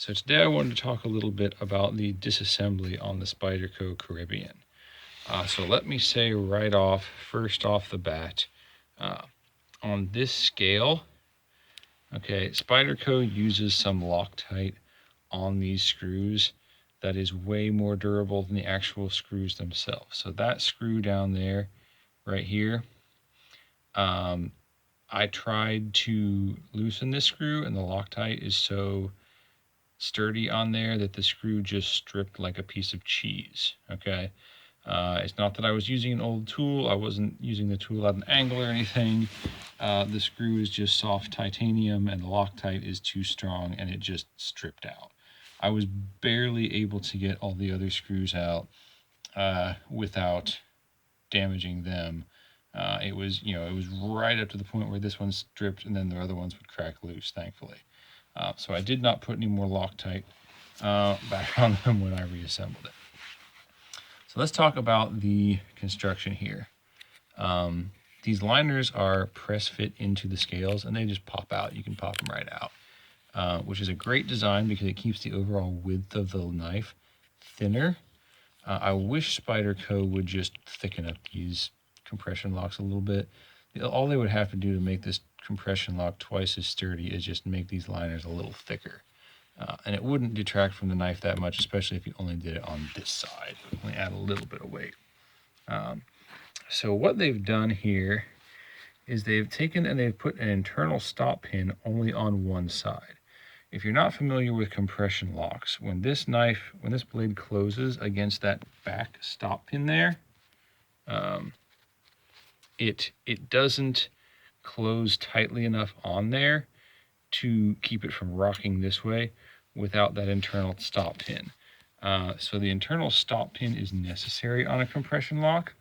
So today I wanted to talk a little bit about the disassembly on the Spyderco Caribbean. So let me say right off, first off the bat, on this scale, okay, Spyderco uses some Loctite on these screws that is way more durable than the actual screws themselves. So that screw down there, right here, I tried to loosen this screw and the Loctite is so sturdy on there that the screw just stripped like a piece of cheese. Okay, it's not that I was using an old tool. I wasn't using the tool at an angle or anything. The screw is just soft titanium and the Loctite is too strong and it just stripped out. I was barely able to get all the other screws out without damaging them. It was right up to the point where this one stripped and then the other ones would crack loose, thankfully. So I did not put any more Loctite back on them when I reassembled it. So let's talk about the construction here. These liners are press fit into the scales and they just pop out. You can pop them right out, which is a great design because it keeps the overall width of the knife thinner. I wish Spyderco would just thicken up these compression locks a little bit. All they would have to do to make this compression lock twice as sturdy is just make these liners a little thicker. And it wouldn't detract from the knife that much, especially if you only did it on this side. It would only add a little bit of weight. So what they've done here is they've taken and they've put an internal stop pin only on one side. If you're not familiar with compression locks, when this blade closes against that back stop pin there, it doesn't close tightly enough on there to keep it from rocking this way without that internal stop pin. So the internal stop pin is necessary on a compression lock.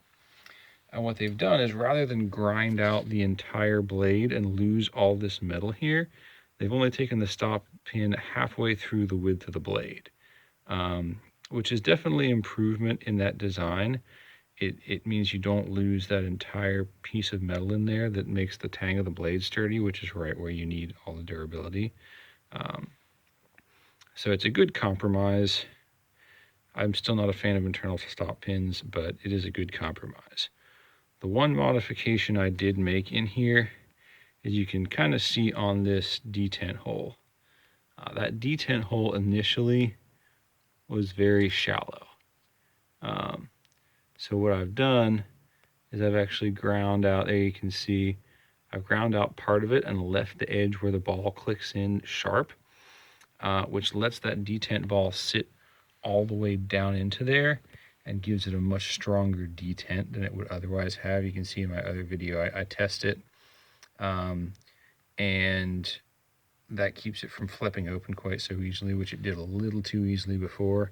And what they've done is rather than grind out the entire blade and lose all this metal here, they've only taken the stop pin halfway through the width of the blade, which is definitely improvement in that design. It means you don't lose that entire piece of metal in there that makes the tang of the blade sturdy, which is right where you need all the durability. So it's a good compromise. I'm still not a fan of internal stop pins, but it is a good compromise. The one modification I did make in here is you can kind of see on this detent hole. That detent hole initially was very shallow. So what I've done is I've actually ground out, there you can see, I've ground out part of it and left the edge where the ball clicks in sharp, which lets that detent ball sit all the way down into there and gives it a much stronger detent than it would otherwise have. You can see in my other video, I test it, and that keeps it from flipping open quite so easily, which it did a little too easily before.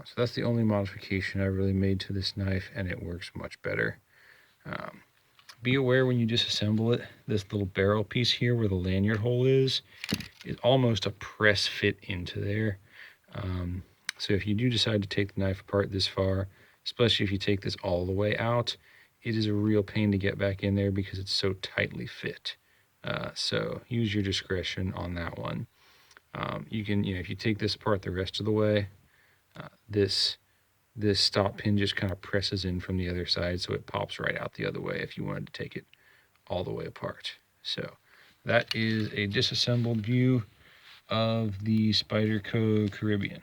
So that's the only modification I really made to this knife, and it works much better. Be aware when you disassemble it, this little barrel piece here where the lanyard hole is almost a press fit into there. So if you do decide to take the knife apart this far, especially if you take this all the way out, it is a real pain to get back in there because it's so tightly fit. So use your discretion on that one. You can, if you take this apart the rest of the way, this stop pin just kind of presses in from the other side, so it pops right out the other way if you wanted to take it all the way apart. So that is a disassembled view of the Spyderco Caribbean.